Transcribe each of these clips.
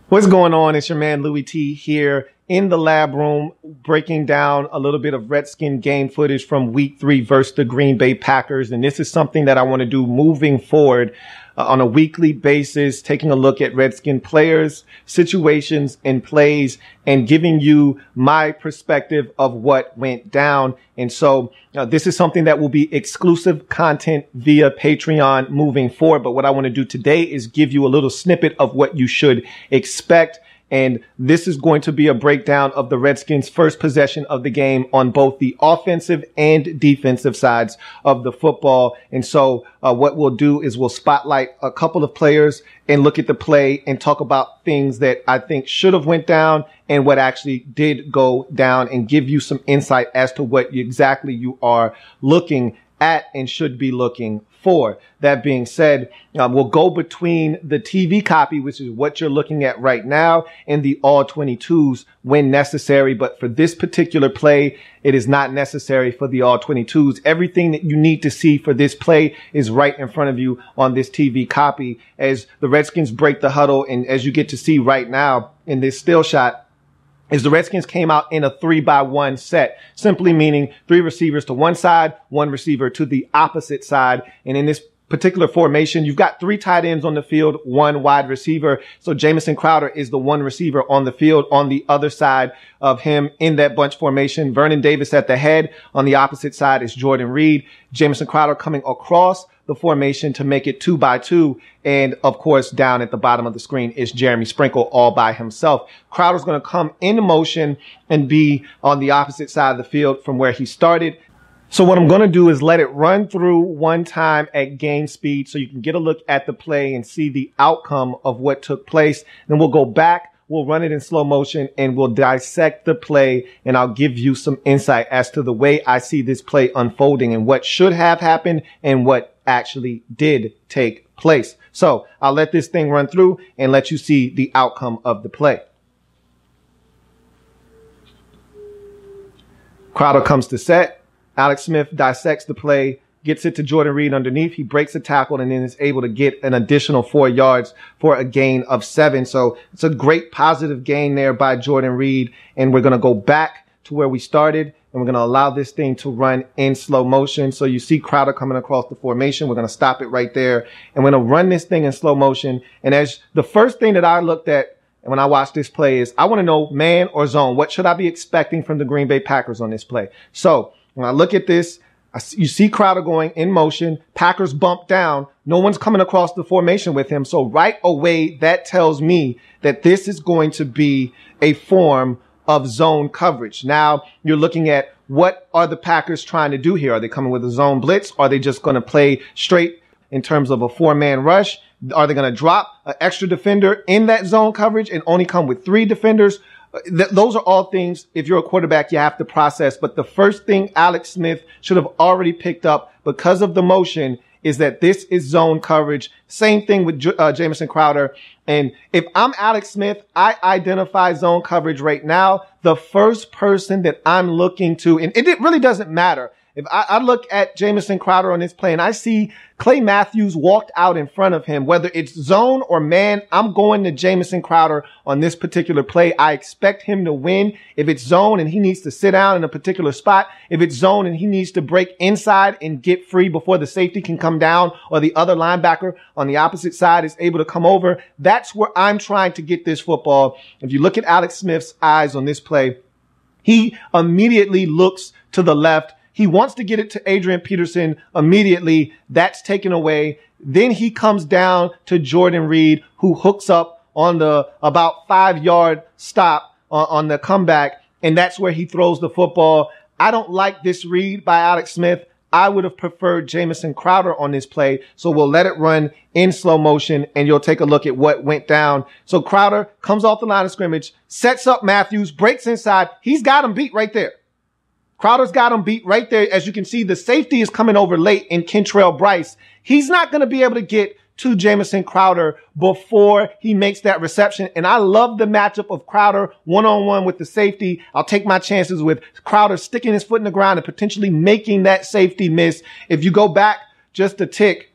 What's going on? It's your man Louie T here in the lab room, breaking down a little bit of Redskin game footage from week 3 versus the Green Bay Packers. And this is something that I want to do moving forward on a weekly basis, taking a look at Redskin players, situations, and plays, and giving you my perspective of what went down. And so this is something that will be exclusive content via Patreon moving forward. But what I want to do today is give you a little snippet of what you should expect. And this is going to be a breakdown of the Redskins' first possession of the game on both the offensive and defensive sides of the football. And so what we'll do is we'll spotlight a couple of players and look at the play and talk about things that I think should have went down and what actually did go down, and give you some insight as to what exactly you are looking at and should be looking for. That being said, we'll go between the TV copy, which is what you're looking at right now, and the all 22s when necessary. But for this particular play, it is not necessary for the all 22s. Everything that you need to see for this play is right in front of you on this TV copy as the Redskins break the huddle. And as you get to see right now in this still shot, is the Redskins came out in a 3-by-1 set, simply meaning 3 receivers to one side, 1 receiver to the opposite side. And in this particular formation, you've got 3 tight ends on the field, 1 wide receiver. So Jamison Crowder is the 1 receiver on the field. On the other side of him in that bunch formation, Vernon Davis at the head. On the opposite side is Jordan Reed. Jamison Crowder coming across the formation to make it 2-by-2. And of course, down at the bottom of the screen is Jeremy Sprinkle all by himself. Crowder's going to come in motion and be on the opposite side of the field from where he started. So what I'm going to do is let it run through one time at game speed so you can get a look at the play and see the outcome of what took place. Then we'll go back. We'll run it in slow motion and we'll dissect the play, and I'll give you some insight as to the way I see this play unfolding and what should have happened and what actually did take place. So I'll let this thing run through and let you see the outcome of the play. Crowder comes to set. Alex Smith dissects the play, gets it to Jordan Reed underneath. He breaks a tackle and then is able to get an additional 4 yards for a gain of 7. So it's a great positive gain there by Jordan Reed. And we're going to go back to where we started, and we're going to allow this thing to run in slow motion. So you see Crowder coming across the formation. We're going to stop it right there, and we're going to run this thing in slow motion. And as the first thing that I looked at when I watched this play is I want to know man or zone. What should I be expecting from the Green Bay Packers on this play? So when I look at this, you see Crowder going in motion. Packers bump down. No one's coming across the formation with him. So right away, that tells me that this is going to be a form of zone coverage. Now you're looking at what are the Packers trying to do here? Are they coming with a zone blitz? Are they just going to play straight in terms of a 4-man rush? Are they going to drop an extra defender in that zone coverage and only come with 3 defenders? Those are all things, if you're a quarterback, you have to process. But the first thing Alex Smith should have already picked up because of the motion is that this is zone coverage. Same thing with Jamison Crowder. And if I'm Alex Smith, I identify zone coverage right now. The first person that I'm looking to, and it really doesn't matter. If I look at Jamison Crowder on this play and I see Clay Matthews walked out in front of him, whether it's zone or man, I'm going to Jamison Crowder on this particular play. I expect him to win. If it's zone and he needs to sit down in a particular spot, if it's zone and he needs to break inside and get free before the safety can come down, or the other linebacker on the opposite side is able to come over, that's where I'm trying to get this football. If you look at Alex Smith's eyes on this play, he immediately looks to the left. He wants to get it to Adrian Peterson immediately. That's taken away. Then he comes down to Jordan Reed, who hooks up on the about 5-yard stop on the comeback. And that's where he throws the football. I don't like this read by Alex Smith. I would have preferred Jamison Crowder on this play. So we'll let it run in slow motion and you'll take a look at what went down. So Crowder comes off the line of scrimmage, sets up Matthews, breaks inside. He's got him beat right there. Crowder's got him beat right there. As you can see, the safety is coming over late in Kentrell Brice. He's not going to be able to get to Jamison Crowder before he makes that reception. And I love the matchup of Crowder one-on-one with the safety. I'll take my chances with Crowder sticking his foot in the ground and potentially making that safety miss. If you go back just a tick,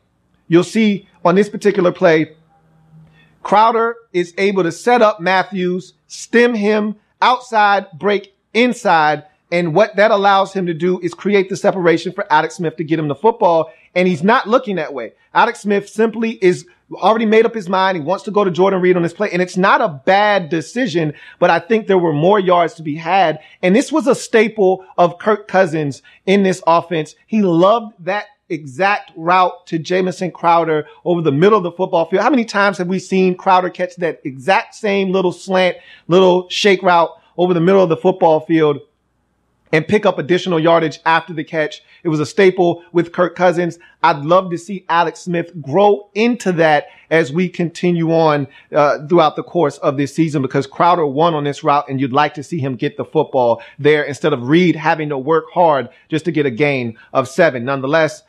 you'll see on this particular play, Crowder is able to set up Matthews, stem him outside, break inside. And what that allows him to do is create the separation for Alex Smith to get him the football. And he's not looking that way. Alex Smith simply is already made up his mind. He wants to go to Jordan Reed on this play. And it's not a bad decision, but I think there were more yards to be had. And this was a staple of Kirk Cousins in this offense. He loved that exact route to Jamison Crowder over the middle of the football field. How many times have we seen Crowder catch that exact same little slant, little shake route over the middle of the football field and pick up additional yardage after the catch? It was a staple with Kirk Cousins. I'd love to see Alex Smith grow into that as we continue on throughout the course of this season, because Crowder won on this route and you'd like to see him get the football there instead of Reed having to work hard just to get a gain of 7. Nonetheless,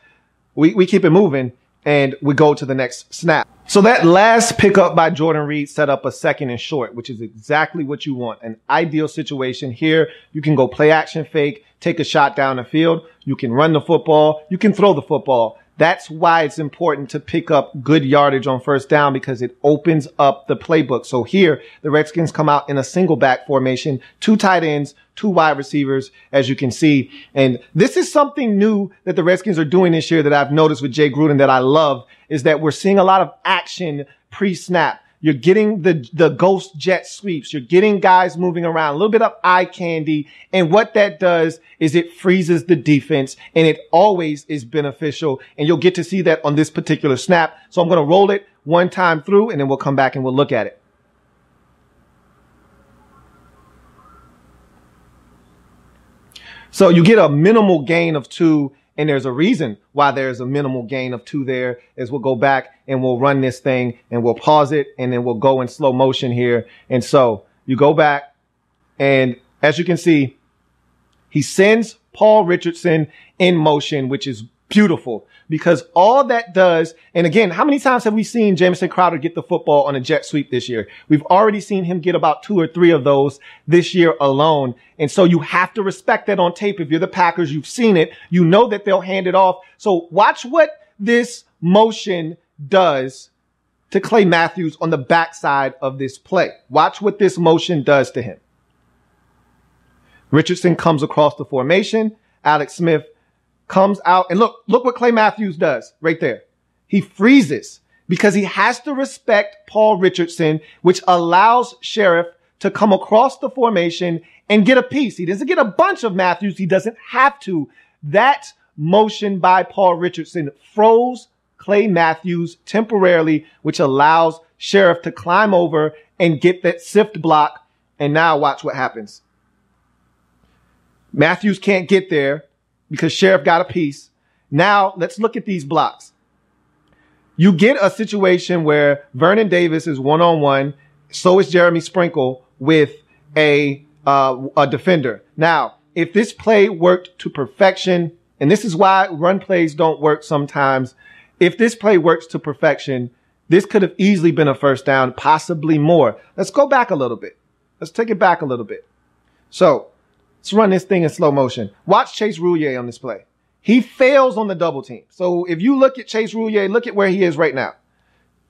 we keep it moving and we go to the next snap. So that last pickup by Jordan Reed set up a 2nd and short, which is exactly what you want. An ideal situation here. You can go play action fake, take a shot down the field. You can run the football. You can throw the football. That's why it's important to pick up good yardage on first down, because it opens up the playbook. So here, the Redskins come out in a single back formation, 2 tight ends, 2 wide receivers, as you can see. And this is something new that the Redskins are doing this year that I've noticed with Jay Gruden that I love, is that we're seeing a lot of action pre-snap. You're getting the ghost jet sweeps. You're getting guys moving around, a little bit of eye candy. And what that does is it freezes the defense, and it always is beneficial. And you'll get to see that on this particular snap. So I'm going to roll it one time through, and then we'll come back and we'll look at it. So you get a minimal gain of 2. And there's a reason why there's a minimal gain of 2 there, as we'll go back and we'll run this thing and we'll pause it and then we'll go in slow motion here. And so you go back, and as you can see, he sends Paul Richardson in motion, which is beautiful, because all that does, and again, how many times have we seen Jamison Crowder get the football on a jet sweep this year? We've already seen him get about 2 or 3 of those this year alone. And so you have to respect that on tape. If you're the Packers, you've seen it. You know that they'll hand it off. So watch what this motion does to Clay Matthews on the backside of this play. Watch what this motion does to him. Richardson comes across the formation. Alex Smith comes out, and look what Clay Matthews does right there. He freezes because he has to respect Paul Richardson, which allows Sheriff to come across the formation and get a piece. He doesn't get a bunch of Matthews. He doesn't have to. That motion by Paul Richardson froze Clay Matthews temporarily, which allows Sheriff to climb over and get that sift block. And now watch what happens. Matthews can't get there because Sheriff got a piece. Now let's look at these blocks. You get a situation where Vernon Davis is one-on-one. So is Jeremy Sprinkle with a defender. Now, if this play worked to perfection, and this is why run plays don't work sometimes. If this play works to perfection, this could have easily been a first down, possibly more. Let's go back a little bit. Let's take it back a little bit. So let's run this thing in slow motion. Watch Chase Roulier on this play. He fails on the double team. So if you look at Chase Roulier, look at where he is right now.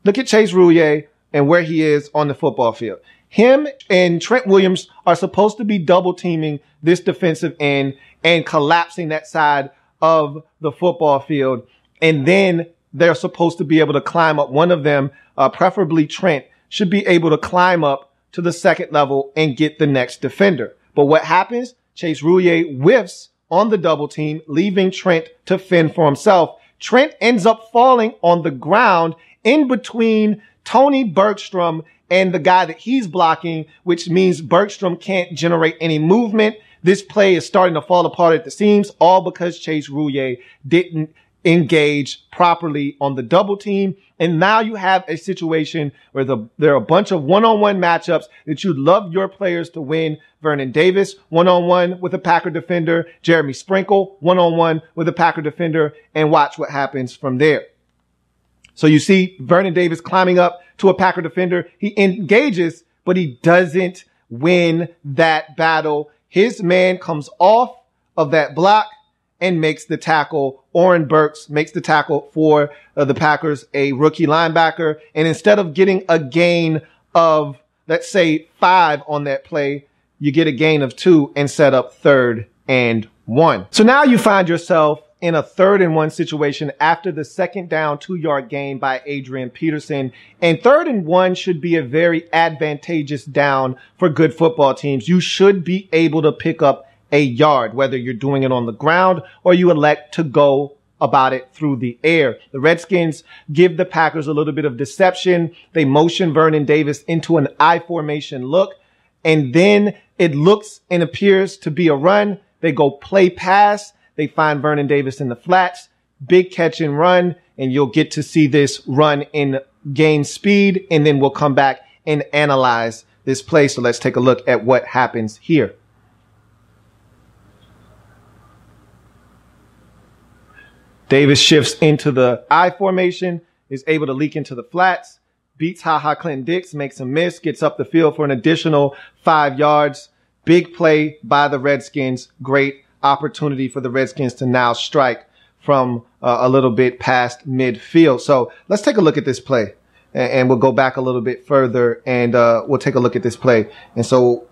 Look at Chase Roulier and where he is on the football field. Him and Trent Williams are supposed to be double teaming this defensive end and collapsing that side of the football field. And then they're supposed to be able to climb up. One of them, preferably Trent, should be able to climb up to the second level and get the next defender. But what happens? Chase Roulier whiffs on the double team, leaving Trent to fend for himself. Trent ends up falling on the ground in between Tony Bergstrom and the guy that he's blocking, which means Bergstrom can't generate any movement. This play is starting to fall apart at the seams, all because Chase Roulier didn't engage properly on the double team. And now you have a situation where there are a bunch of one-on-one matchups that you'd love your players to win. Vernon Davis, one-on-one with a Packer defender. Jeremy Sprinkle, one-on-one with a Packer defender. And watch what happens from there. So you see Vernon Davis climbing up to a Packer defender. He engages, but he doesn't win that battle. His man comes off of that block, and makes the tackle. Oren Burks makes the tackle for the Packers, a rookie linebacker. And instead of getting a gain of, let's say, 5 on that play, you get a gain of 2 and set up 3rd and 1. So now you find yourself in a 3rd and 1 situation after the 2nd down 2-yard gain by Adrian Peterson. And 3rd and 1 should be a very advantageous down for good football teams. You should be able to pick up a yard, whether you're doing it on the ground or you elect to go about it through the air. The Redskins give the Packers a little bit of deception. They motion Vernon Davis into an I formation look, and then it looks and appears to be a run. They go play pass. They find Vernon Davis in the flats, big catch and run, and you'll get to see this run in gain speed, and then we'll come back and analyze this play. So let's take a look at what happens here. Davis shifts into the I formation, is able to leak into the flats, beats Clinton Dix, makes a miss, gets up the field for an additional 5 yards. Big play by the Redskins. Great opportunity for the Redskins to now strike from a little bit past midfield. So let's take a look at this play, and we'll go back a little bit further, and we'll take a look at this play. And so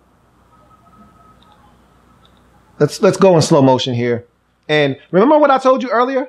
let's go in slow motion here. And remember what I told you earlier?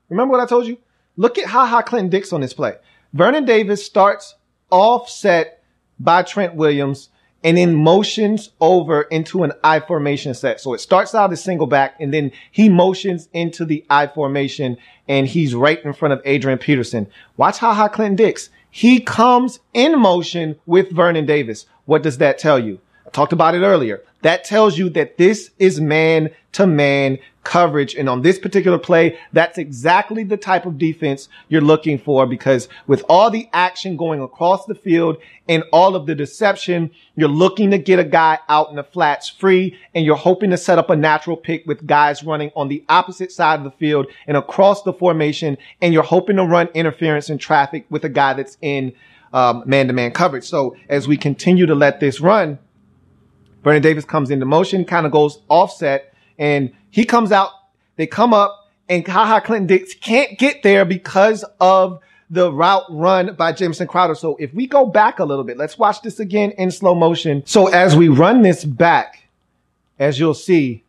Remember what I told you? Look at Clinton Dix on this play. Vernon Davis starts offset by Trent Williams and then motions over into an I formation set. So it starts out as single back, and then he motions into the I formation, and he's right in front of Adrian Peterson. Watch Clinton Dix. He comes in motion with Vernon Davis. What does that tell you? I talked about it earlier. That tells you that this is man-to-man coverage. And on this particular play, that's exactly the type of defense you're looking for, because with all the action going across the field and all of the deception, you're looking to get a guy out in the flats free, and you're hoping to set up a natural pick with guys running on the opposite side of the field and across the formation, and you're hoping to run interference in traffic with a guy that's in man-to-man coverage. So as we continue to let this run, Vernon Davis comes into motion, kind of goes offset, and he comes out. They come up, and Clinton Dix can't get there because of the route run by Jamison Crowder. So if we go back a little bit, let's watch this again in slow motion. So as we run this back, as you'll see,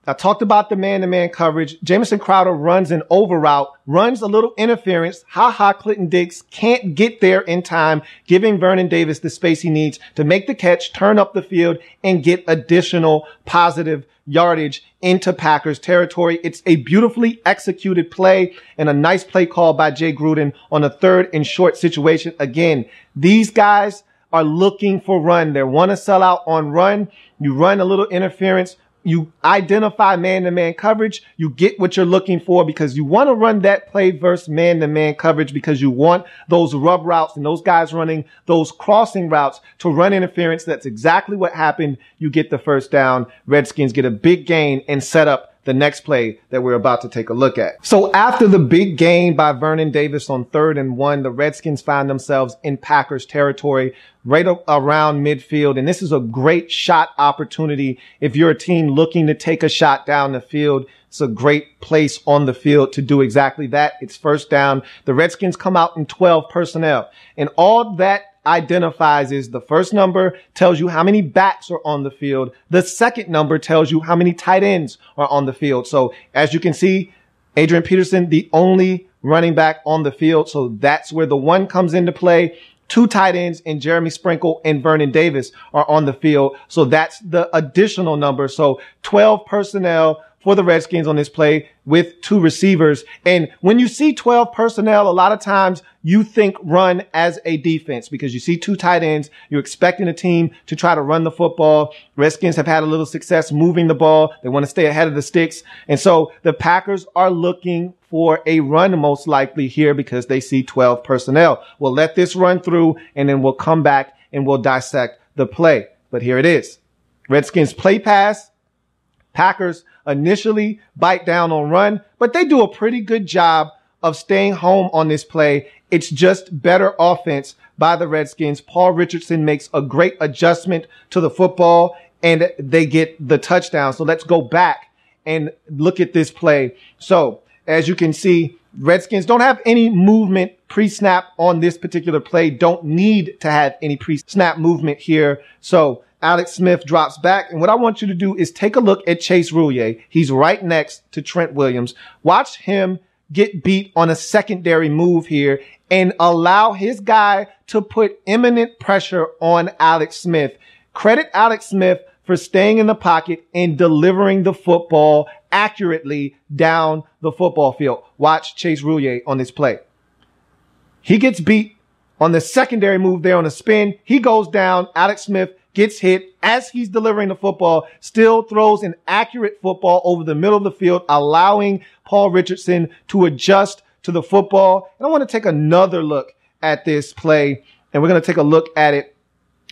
I talked about the man-to-man coverage. Jamison Crowder runs an over route, runs a little interference. Clinton Dix can't get there in time, giving Vernon Davis the space he needs to make the catch, turn up the field, and get additional positive yardage into Packers territory. It's a beautifully executed play and a nice play call by Jay Gruden on a 3rd and short situation. Again, these guys are looking for run. They want to sell out on run. You run a little interference. You identify man-to-man coverage. You get what you're looking for, because you want to run that play versus man-to-man coverage, because you want those rub routes and those guys running those crossing routes to run interference. That's exactly what happened. You get the first down. Redskins get a big gain and set up the next play that we're about to take a look at. So after the big gain by Vernon Davis on 3rd and 1, the Redskins find themselves in Packers territory right around midfield. And this is a great shot opportunity. If you're a team looking to take a shot down the field, it's a great place on the field to do exactly that. It's first down. The Redskins come out in 12 personnel, and all that identifies is the first number tells you how many backs are on the field. The second number tells you how many tight ends are on the field. So as you can see, Adrian Peterson, the only running back on the field. So that's where the 1 comes into play. 2 tight ends and Jeremy Sprinkle and Vernon Davis are on the field. So that's the additional number. So 12 personnel for the Redskins on this play with 2 receivers. And when you see 12 personnel, a lot of times you think run as a defense, because you see 2 tight ends. You're expecting a team to try to run the football. Redskins have had a little success moving the ball. They want to stay ahead of the sticks. And so the Packers are looking for a run most likely here, because they see 12 personnel. We'll let this run through, and then we'll come back and we'll dissect the play. But here it is. Redskins play pass. Packers initially bite down on run, but they do a pretty good job of staying home on this play. It's just better offense by the Redskins. Paul Richardson makes a great adjustment to the football, and they get the touchdown. So let's go back and look at this play. So as you can see, Redskins don't have any movement pre-snap on this particular play. Don't need to have any pre-snap movement here. So Alex Smith drops back. And what I want you to do is take a look at Chase Roulier. He's right next to Trent Williams. Watch him get beat on a secondary move here and allow his guy to put imminent pressure on Alex Smith. Credit Alex Smith for staying in the pocket and delivering the football accurately down the football field. Watch Chase Roulier on this play. He gets beat on the secondary move there on a spin. He goes down. Alex Smith gets hit as he's delivering the football, still throws an accurate football over the middle of the field, allowing Paul Richardson to adjust to the football. And I want to take another look at this play, and we're going to take a look at it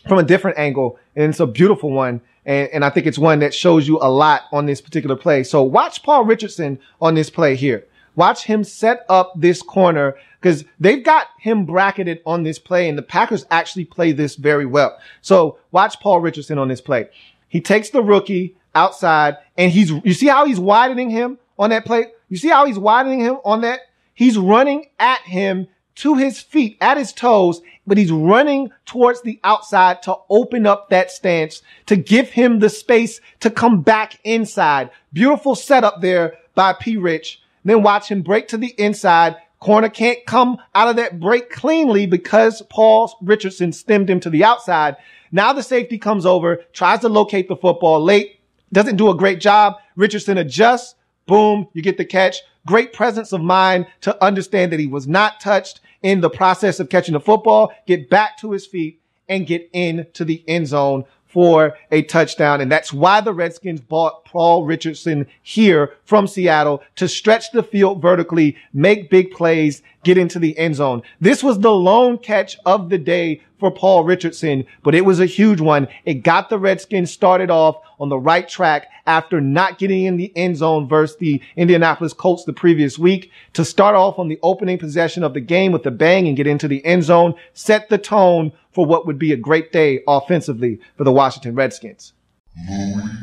from a different angle. And it's a beautiful one. And I think it's one that shows you a lot on this particular play. So watch Paul Richardson on this play here. Watch him set up this corner because they've got him bracketed on this play, and the Packers actually play this very well. So watch Paul Richardson on this play. He takes the rookie outside, and you see how he's widening him on that play? You see how he's widening him on that? He's running at him to his feet, at his toes, but he's running towards the outside to open up that stance, to give him the space to come back inside. Beautiful setup there by P. Rich. Then watch him break to the inside. Corner can't come out of that break cleanly because Paul Richardson stemmed him to the outside. Now the safety comes over, tries to locate the football late, doesn't do a great job. Richardson adjusts. Boom, you get the catch. Great presence of mind to understand that he was not touched in the process of catching the football, get back to his feet, and get into the end zone for a touchdown. And that's why the Redskins bought Paul Richardson here from Seattle, to stretch the field vertically, make big plays, get into the end zone. This was the lone catch of the day for Paul Richardson, but it was a huge one. It got the Redskins started off on the right track after not getting in the end zone versus the Indianapolis Colts the previous week. To start off on the opening possession of the game with a bang and get into the end zone, set the tone for what would be a great day offensively for the Washington Redskins. Louie.